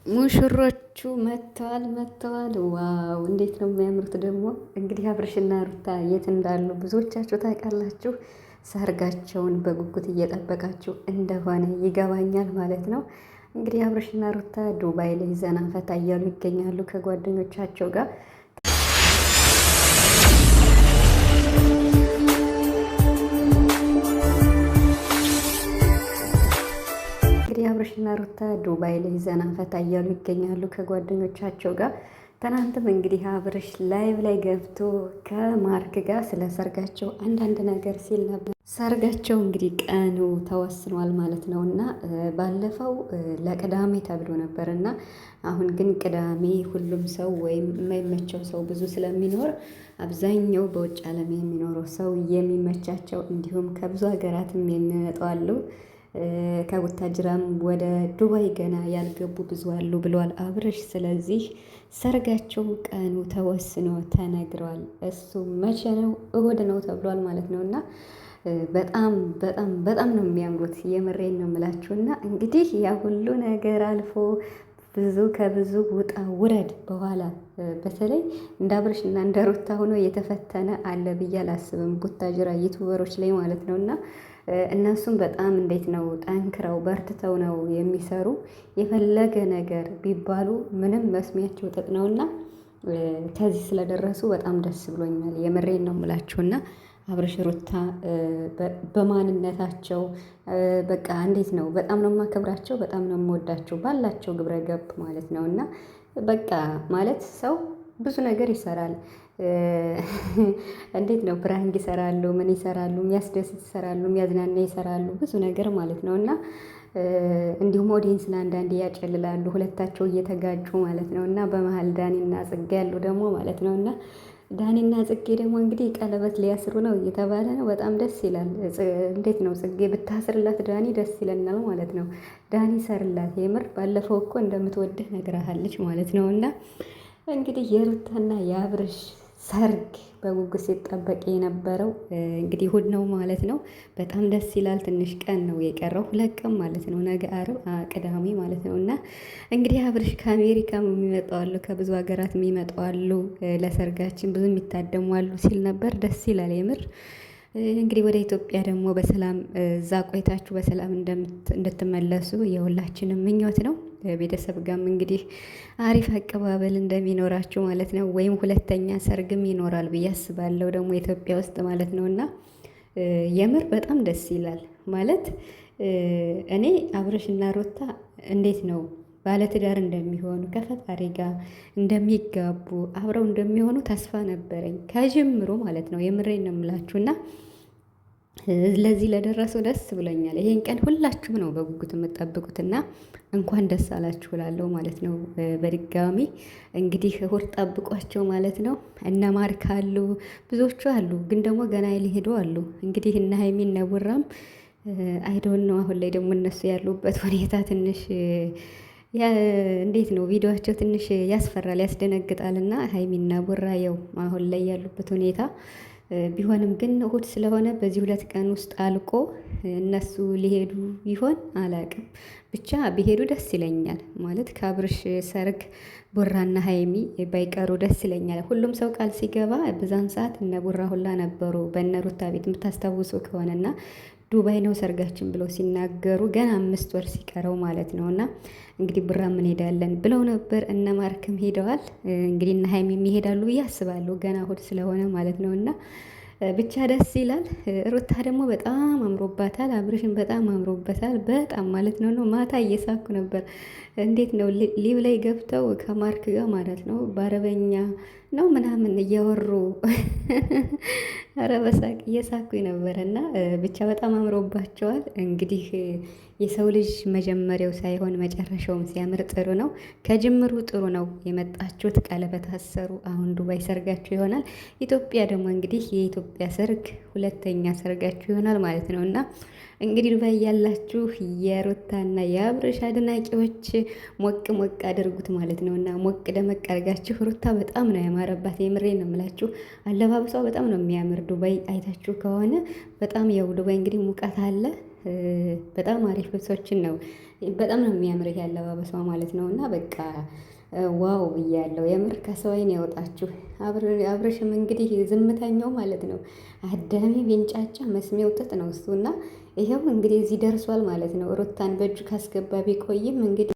ሙሽሮቹ መጥተዋል። ዋው እንዴት ነው የሚያምሩት! ደግሞ እንግዲህ አብርሽና ሩታ የት እንዳሉ ብዙዎቻችሁ ታውቃላችሁ። ሰርጋቸውን በጉጉት እየጠበቃችሁ እንደሆነ ይገባኛል ማለት ነው። እንግዲህ አብርሽና ሩታ ዱባይ ላይ ዘና ፈታ እያሉ ይገኛሉ ከጓደኞቻቸው ጋር። አብርሽና ሩታ ዱባይ ላይ ዘና ፈታ እያሉ ይገኛሉ ከጓደኞቻቸው ጋር። ትናንትም እንግዲህ አብርሽ ላይቭ ላይ ገብቶ ከማርክ ጋር ስለ ሰርጋቸው አንዳንድ ነገር ሲል ነበር። ሰርጋቸው እንግዲህ ቀኑ ተወስኗል ማለት ነው እና ባለፈው ለቅዳሜ ተብሎ ነበር እና አሁን ግን ቅዳሜ ሁሉም ሰው ወይም የማይመቸው ሰው ብዙ ስለሚኖር አብዛኛው በውጭ ዓለም የሚኖረው ሰው የሚመቻቸው እንዲሁም ከብዙ ሀገራትም የሚመጡ አሉ። ከቡታጅራም ወደ ዱባይ ገና ያልገቡ ብዙ አሉ ብለዋል አብርሽ። ስለዚህ ሰርጋቸው ቀኑ ተወስኖ ተነግሯል። እሱ መቼ ነው? እሁድ ነው ተብሏል ማለት ነው እና በጣም በጣም በጣም ነው የሚያምሩት። የምሬን ነው የምላችሁ እና እንግዲህ ያ ሁሉ ነገር አልፎ ከብዙ ውጣ ውረድ በኋላ በተለይ እንደ አብርሽ እና እንደ ሩታ ሆኖ የተፈተነ አለ ብዬ አላስብም። ቡታጅራ ዩቱበሮች ላይ ማለት ነው እና እነሱም በጣም እንዴት ነው ጠንክረው በርትተው ነው የሚሰሩ። የፈለገ ነገር ቢባሉ ምንም መስሚያቸው ጥጥ ነውና ከዚህ ስለደረሱ በጣም ደስ ብሎኛል። የምሬን ነው የምላችሁና አብርሽ ሩታ በማንነታቸው በቃ እንዴት ነው በጣም ነው የማከብራቸው፣ በጣም ነው የምወዳቸው ባላቸው ግብረ ገብ ማለት ነው እና በቃ ማለት ሰው ብዙ ነገር ይሰራል። እንዴት ነው ፕራንክ ይሰራሉ፣ ምን ይሰራሉ፣ የሚያስደስት ይሰራሉ፣ የሚያዝናና ይሰራሉ፣ ብዙ ነገር ማለት ነው እና እንዲሁም ኦዲየንስን አንዳንዴ ያጨልላሉ፣ ሁለታቸው እየተጋጩ ማለት ነው እና በመሀል ዳኒና ጽጌ ያሉ ደግሞ ማለት ነው እና ዳኒና ጽጌ ደግሞ እንግዲህ ቀለበት ሊያስሩ ነው እየተባለ ነው። በጣም ደስ ይላል። እንዴት ነው ጽጌ ብታስርላት ዳኒ ደስ ይለናል ማለት ነው። ዳኒ ሰርላት የምር ባለፈው እኮ እንደምትወድህ ነግራሃለች ማለት ነው እና እንግዲህ የሩታና የአብርሽ ሰርግ በጉጉት ሲጠበቅ የነበረው እንግዲህ እሑድ ነው ማለት ነው። በጣም ደስ ይላል። ትንሽ ቀን ነው የቀረው፣ 2 ቀን ማለት ነው። ነገ ዓርብ ቅዳሜ ማለት ነው እና እንግዲህ አብርሽ ከአሜሪካም የሚመጡ አሉ፣ ከብዙ ሀገራት የሚመጡ አሉ፣ ለሰርጋችን ብዙ የሚታደሙ አሉ ሲል ነበር። ደስ ይላል የምር። እንግዲህ ወደ ኢትዮጵያ ደግሞ በሰላም እዛ ቆይታችሁ በሰላም እንድትመለሱ የሁላችንም ምኞት ነው። ቤተሰብ ጋርም እንግዲህ አሪፍ አቀባበል እንደሚኖራችሁ ማለት ነው። ወይም ሁለተኛ ሰርግም ይኖራል ብዬ አስባለሁ ደግሞ ኢትዮጵያ ውስጥ ማለት ነው እና የምር በጣም ደስ ይላል ማለት እኔ አብርሽና ሩታ እንዴት ነው ባለትዳር እንደሚሆኑ ከፈጣሪ ጋር እንደሚጋቡ አብረው እንደሚሆኑ ተስፋ ነበረኝ ከጅምሩ ማለት ነው። የምሬን ነው የምላችሁና ለዚህ ለደረሰው ደስ ብሎኛል። ይሄን ቀን ሁላችሁም ነው በጉጉት የምትጠብቁትና እንኳን ደስ አላችሁ እላለሁ ማለት ነው። በድጋሚ እንግዲህ እሑድ ጠብቋቸው ማለት ነው። እነ ማርክ አሉ፣ ብዙዎቹ አሉ፣ ግን ደግሞ ገና ሊሄዱ አሉ። እንግዲህ እነ ሀይሚ እነ ቡራም አይዶን ነው። አሁን ላይ ደግሞ እነሱ ያሉበት ሁኔታ ትንሽ እንዴት ነው ቪዲዮቸው ትንሽ ያስፈራል፣ ያስደነግጣል እና ሀይሚና ቡራ ያው አሁን ላይ ያሉበት ሁኔታ ቢሆንም ግን እሑድ ስለሆነ በዚህ 2 ቀን ውስጥ አልቆ እነሱ ሊሄዱ ይሆን አላቅም። ብቻ ቢሄዱ ደስ ይለኛል ማለት ከአብርሽ ሰርግ ቡራና ሀይሚ ባይቀሩ ደስ ይለኛል። ሁሉም ሰው ቃል ሲገባ በዛን ሰዓት እነ ቡራ ሁላ ነበሩ በእነ ሩታ ቤት የምታስታውሱ ከሆነና ዱባይ ነው ሰርጋችን ብለው ሲናገሩ ገና 5 ወር ሲቀረው ማለት ነው እና እንግዲህ ቡራም እንሄዳለን ብለው ነበር። እነ ማርክም ሄደዋል። እንግዲህ እነ ሀይሚም ይሄዳሉ ብዬ አስባለሁ ገና እሑድ ስለሆነ ማለት ነው እና ብቻ ደስ ይላል። ሩታ ደግሞ በጣም አምሮባታል፣ አብርሽን በጣም አምሮበታል በጣም ማለት ነው። ማታ እየሳኩ ነበር። እንዴት ነው ሊብ ላይ ገብተው ከማርክ ጋር ማለት ነው በአረበኛ ነው ምናምን እያወሩ ኧረ በሳቅ እየሳኩ ነበረ እና ብቻ በጣም አምሮባቸዋል። እንግዲህ የሰው ልጅ መጀመሪያው ሳይሆን መጨረሻውም ሲያምር ጥሩ ነው። ከጅምሩ ጥሩ ነው የመጣችሁት፣ ቀለበት አሰሩ። አሁን ዱባይ ሰርጋችሁ ይሆናል። ኢትዮጵያ ደግሞ እንግዲህ የኢትዮጵያ ሰርግ ሁለተኛ ሰርጋችሁ ይሆናል ማለት ነው እና እንግዲህ ዱባይ ያላችሁ የሩታና የአብርሽ አድናቂዎች ሞቅ ሞቅ አድርጉት ማለት ነው እና ሞቅ ደመቅ አድርጋችሁ። ሩታ በጣም ነው ያማረባት፣ የምሬን ነው የምላችሁ። አለባበሷ በጣም ነው የሚያምር። ዱባይ አይታችሁ ከሆነ በጣም ያው ዱባይ እንግዲህ ሙቀት አለ በጣም አሪፍ ልብሶችን ነው። በጣም ነው የሚያምር ይሄ አለባበሷ ማለት ነው። እና በቃ ዋው ብያለሁ የምር ከሰው ዓይን ያወጣችሁ። አብርሽም እንግዲህ ዝምተኛው ማለት ነው። አዳሚ ቢንጫጫ መስሚያው ጥጥ ነው እሱና ይኸው እንግዲህ እዚህ ደርሷል ማለት ነው። ሩታን በእጁ ካስገባ ቢቆይም እንግዲህ